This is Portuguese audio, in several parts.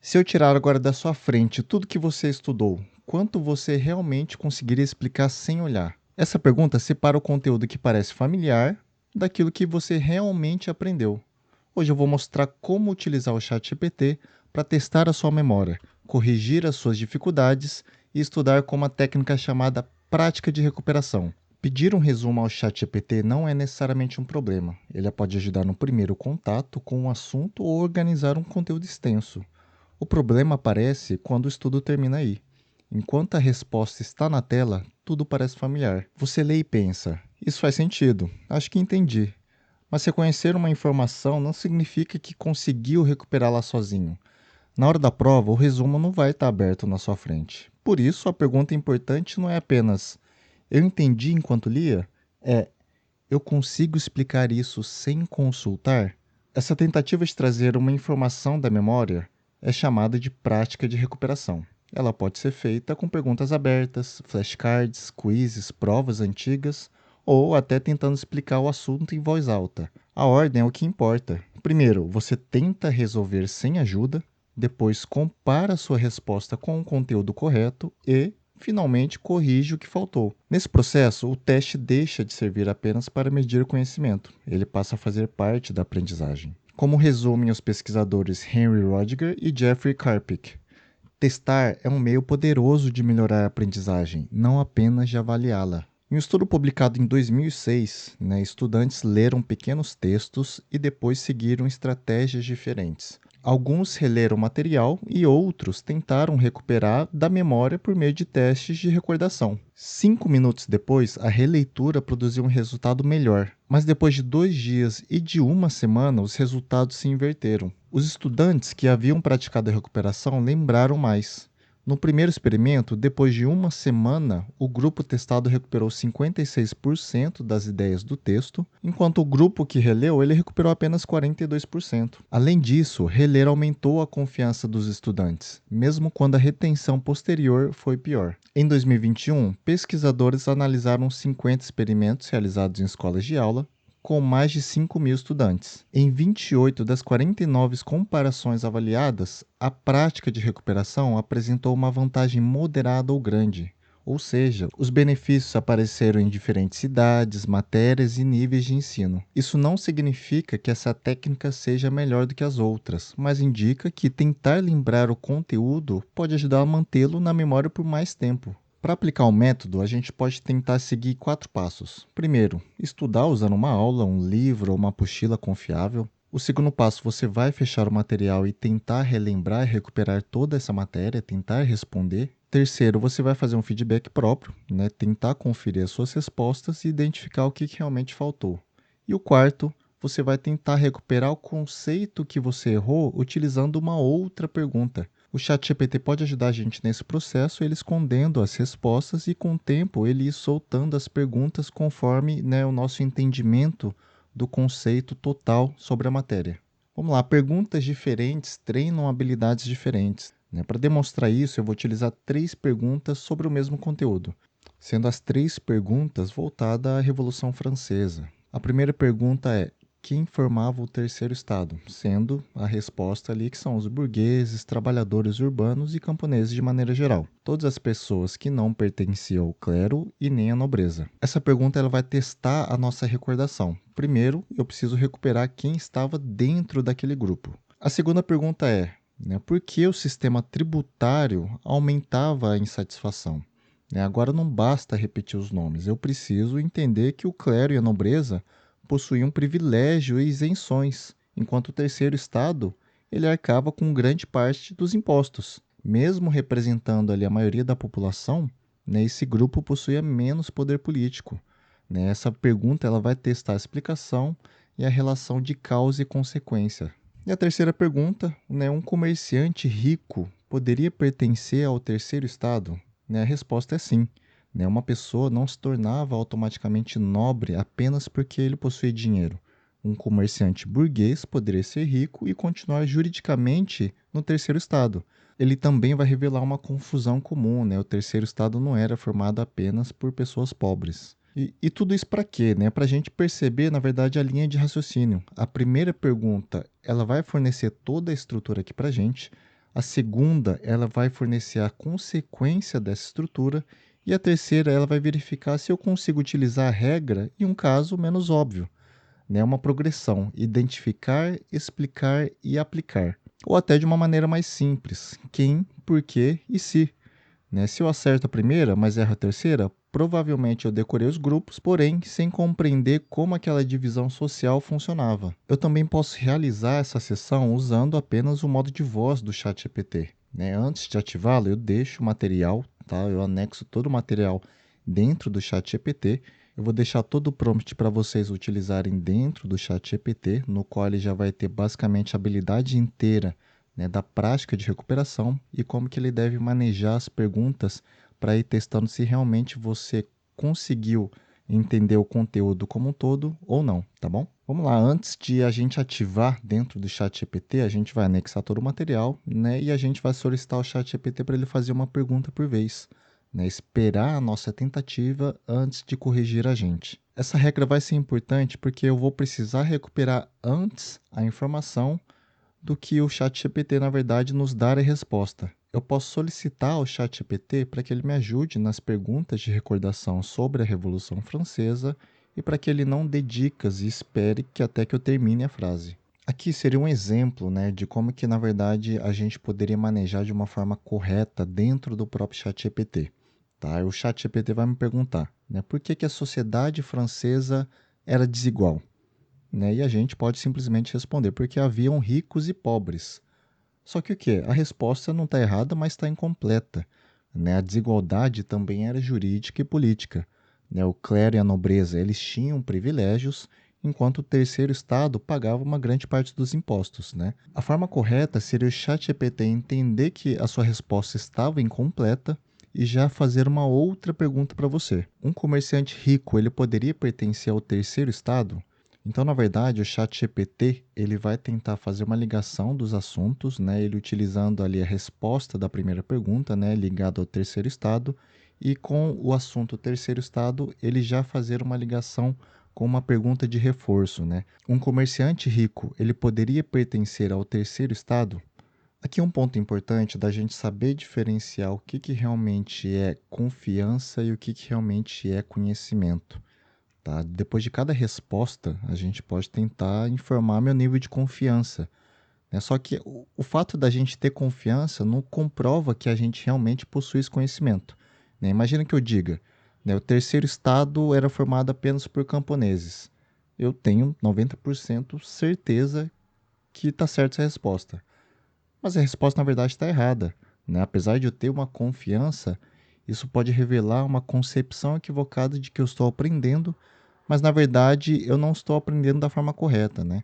Se eu tirar agora da sua frente tudo que você estudou, quanto você realmente conseguiria explicar sem olhar? Essa pergunta separa o conteúdo que parece familiar daquilo que você realmente aprendeu. Hoje eu vou mostrar como utilizar o ChatGPT para testar a sua memória, corrigir as suas dificuldades e estudar com uma técnica chamada prática de recuperação. Pedir um resumo ao ChatGPT não é necessariamente um problema. Ele pode ajudar no primeiro contato com o assunto ou organizar um conteúdo extenso. O problema aparece quando o estudo termina aí. Enquanto a resposta está na tela, tudo parece familiar. Você lê e pensa: isso faz sentido, acho que entendi. Mas reconhecer uma informação não significa que conseguiu recuperá-la sozinho. Na hora da prova, o resumo não vai estar aberto na sua frente. Por isso, a pergunta importante não é apenas: eu entendi enquanto lia? É: eu consigo explicar isso sem consultar? Essa tentativa de trazer uma informação da memória é chamada de prática de recuperação. Ela pode ser feita com perguntas abertas, flashcards, quizzes, provas antigas ou até tentando explicar o assunto em voz alta. A ordem é o que importa. Primeiro, você tenta resolver sem ajuda, depois compara sua resposta com o conteúdo correto e, finalmente, corrige o que faltou. Nesse processo, o teste deixa de servir apenas para medir o conhecimento. Ele passa a fazer parte da aprendizagem. Como resumem os pesquisadores Henry Rodiger e Jeffrey Karpik, testar é um meio poderoso de melhorar a aprendizagem, não apenas de avaliá-la. Em um estudo publicado em 2006, estudantes leram pequenos textos e depois seguiram estratégias diferentes. Alguns releram o material e outros tentaram recuperar da memória por meio de testes de recordação. 5 minutos depois, a releitura produziu um resultado melhor, mas depois de 2 dias e de uma semana, os resultados se inverteram. Os estudantes que haviam praticado a recuperação lembraram mais. No primeiro experimento, depois de uma semana, o grupo testado recuperou 56% das ideias do texto, enquanto o grupo que releu ele recuperou apenas 42%. Além disso, reler aumentou a confiança dos estudantes, mesmo quando a retenção posterior foi pior. Em 2021, pesquisadores analisaram 50 experimentos realizados em escolas de aula, com mais de 5.000 estudantes. Em 28 das 49 comparações avaliadas, a prática de recuperação apresentou uma vantagem moderada ou grande, ou seja, os benefícios apareceram em diferentes idades, matérias e níveis de ensino. Isso não significa que essa técnica seja melhor do que as outras, mas indica que tentar lembrar o conteúdo pode ajudar a mantê-lo na memória por mais tempo. Para aplicar o método, a gente pode tentar seguir 4 passos. Primeiro, estudar usando uma aula, um livro ou uma apostila confiável. O segundo passo, você vai fechar o material e tentar relembrar e recuperar toda essa matéria, tentar responder. Terceiro, você vai fazer um feedback próprio, tentar conferir as suas respostas e identificar o que realmente faltou. E o quarto, você vai tentar recuperar o conceito que você errou utilizando uma outra pergunta. O ChatGPT pode ajudar a gente nesse processo, ele escondendo as respostas e, com o tempo, ele ir soltando as perguntas conforme o nosso entendimento do conceito total sobre a matéria. Vamos lá, perguntas diferentes treinam habilidades diferentes. Para demonstrar isso, eu vou utilizar 3 perguntas sobre o mesmo conteúdo, sendo as 3 perguntas voltadas à Revolução Francesa. A primeira pergunta é: quem formava o terceiro estado? Sendo a resposta ali que são os burgueses, trabalhadores urbanos e camponeses de maneira geral. Todas as pessoas que não pertenciam ao clero e nem à nobreza. Essa pergunta ela vai testar a nossa recordação. Primeiro, eu preciso recuperar quem estava dentro daquele grupo. A segunda pergunta é, por que o sistema tributário aumentava a insatisfação? Agora não basta repetir os nomes, eu preciso entender que o clero e a nobreza possuíam privilégio e isenções, enquanto o terceiro estado ele arcava com grande parte dos impostos. Mesmo representando ali a maioria da população, esse grupo possuía menos poder político. Essa pergunta ela vai testar a explicação e a relação de causa e consequência. E a terceira pergunta, um comerciante rico poderia pertencer ao terceiro estado? A resposta é sim. Uma pessoa não se tornava automaticamente nobre apenas porque ele possuía dinheiro. Um comerciante burguês poderia ser rico e continuar juridicamente no terceiro estado. Ele também vai revelar uma confusão comum, O terceiro estado não era formado apenas por pessoas pobres. E tudo isso para quê? Para a gente perceber, na verdade, a linha de raciocínio. A primeira pergunta, ela vai fornecer toda a estrutura aqui para a gente. A segunda, ela vai fornecer a consequência dessa estrutura. E a terceira, ela vai verificar se eu consigo utilizar a regra em um caso menos óbvio, né? Uma progressão, identificar, explicar e aplicar. Ou até de uma maneira mais simples, quem, por quê e se. Né? Se eu acerto a primeira, mas erro a terceira, provavelmente eu decorei os grupos, porém sem compreender como aquela divisão social funcionava. Eu também posso realizar essa sessão usando apenas o modo de voz do ChatGPT. Né? Antes de ativá-lo, eu deixo o material, tá? Eu anexo todo o material dentro do ChatGPT. Eu vou deixar todo o prompt para vocês utilizarem dentro do ChatGPT, no qual ele já vai ter basicamente a habilidade inteira, né, da prática de recuperação e como que ele deve manejar as perguntas para ir testando se realmente você conseguiu entender o conteúdo como um todo ou não, tá bom? Vamos lá, antes de a gente ativar dentro do ChatGPT, a gente vai anexar todo o material, né, e a gente vai solicitar ao ChatGPT para ele fazer uma pergunta por vez, né, esperar a nossa tentativa antes de corrigir a gente. Essa regra vai ser importante porque eu vou precisar recuperar antes a informação do que o ChatGPT, na verdade, nos dar a resposta. Eu posso solicitar ao ChatGPT para que ele me ajude nas perguntas de recordação sobre a Revolução Francesa e para que ele não dê dicas e espere que até que eu termine a frase. Aqui seria um exemplo, né, de como que, na verdade, a gente poderia manejar de uma forma correta dentro do próprio ChatGPT. Tá? O ChatGPT vai me perguntar, né, por que que a sociedade francesa era desigual? Né? E a gente pode simplesmente responder, porque haviam ricos e pobres. Só que o quê? A resposta não está errada, mas está incompleta. Né? A desigualdade também era jurídica e política. Né? O clero e a nobreza, eles tinham privilégios, enquanto o terceiro estado pagava uma grande parte dos impostos. Né? A forma correta seria o ChatGPT entender que a sua resposta estava incompleta e já fazer uma outra pergunta para você. Um comerciante rico, ele poderia pertencer ao terceiro estado? Então, na verdade, o ChatGPT ele vai tentar fazer uma ligação dos assuntos, né? Ele utilizando ali a resposta da primeira pergunta, né? Ligado ao terceiro estado, e com o assunto terceiro estado, ele já fazer uma ligação com uma pergunta de reforço, né? Um comerciante rico, ele poderia pertencer ao terceiro estado? Aqui um ponto importante da gente saber diferenciar o que realmente é confiança e o que realmente é conhecimento. Tá? Depois de cada resposta, a gente pode tentar informar meu nível de confiança. Né? Só que o fato da gente ter confiança não comprova que a gente realmente possui esse conhecimento. Né? Imagina que eu diga, né, o terceiro estado era formado apenas por camponeses. Eu tenho 90% certeza que está certa essa resposta. Mas a resposta, na verdade, está errada. Né? Apesar de eu ter uma confiança, isso pode revelar uma concepção equivocada de que eu estou aprendendo, mas na verdade eu não estou aprendendo da forma correta, né?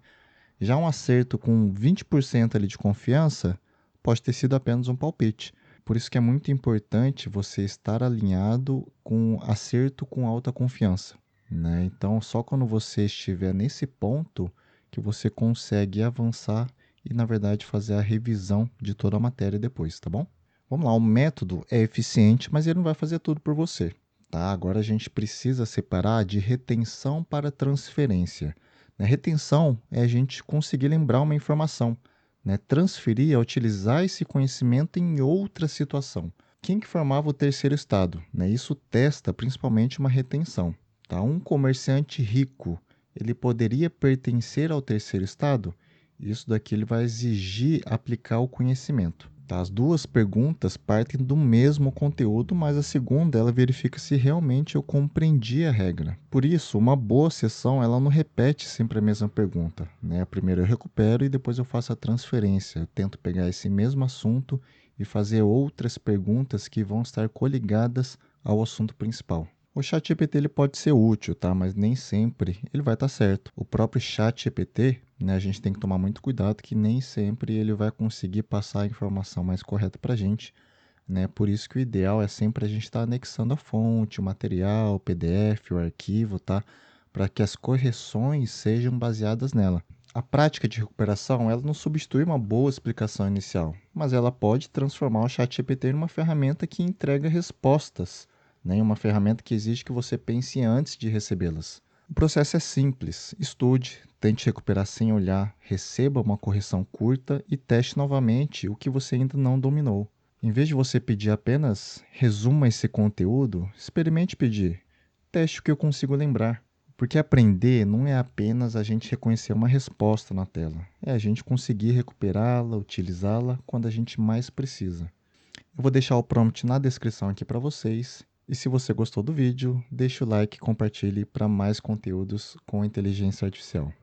Já um acerto com 20% ali de confiança pode ter sido apenas um palpite. Por isso que é muito importante você estar alinhado com acerto com alta confiança, né? Então, só quando você estiver nesse ponto que você consegue avançar e, na verdade, fazer a revisão de toda a matéria depois, tá bom? Vamos lá, o método é eficiente, mas ele não vai fazer tudo por você. Tá? Agora a gente precisa separar de retenção para transferência. Né? Retenção é a gente conseguir lembrar uma informação. Né? Transferir é utilizar esse conhecimento em outra situação. Quem que formava o terceiro estado? Né? Isso testa principalmente uma retenção. Tá? Um comerciante rico, ele poderia pertencer ao terceiro estado? Isso daqui ele vai exigir aplicar o conhecimento. Tá? As duas perguntas partem do mesmo conteúdo, mas a segunda ela verifica se realmente eu compreendi a regra. Por isso, uma boa sessão ela não repete sempre a mesma pergunta. Né? Primeiro eu recupero e depois eu faço a transferência. Eu tento pegar esse mesmo assunto e fazer outras perguntas que vão estar coligadas ao assunto principal. O ChatGPT ele pode ser útil, tá? Mas nem sempre ele vai estar certo. O próprio ChatGPT, né, a gente tem que tomar muito cuidado que nem sempre ele vai conseguir passar a informação mais correta para a gente. Né? Por isso que o ideal é sempre a gente estar anexando a fonte, o material, o PDF, o arquivo, tá? Para que as correções sejam baseadas nela. A prática de recuperação ela não substitui uma boa explicação inicial, mas ela pode transformar o ChatGPT em uma ferramenta que entrega respostas, né? Uma ferramenta que exige que você pense antes de recebê-las. O processo é simples: estude, tente recuperar sem olhar, receba uma correção curta e teste novamente o que você ainda não dominou. Em vez de você pedir apenas resuma esse conteúdo, experimente pedir teste o que eu consigo lembrar. Porque aprender não é apenas a gente reconhecer uma resposta na tela, é a gente conseguir recuperá-la, utilizá-la quando a gente mais precisa. Eu vou deixar o prompt na descrição aqui para vocês. E se você gostou do vídeo, deixe o like e compartilhe para mais conteúdos com inteligência artificial.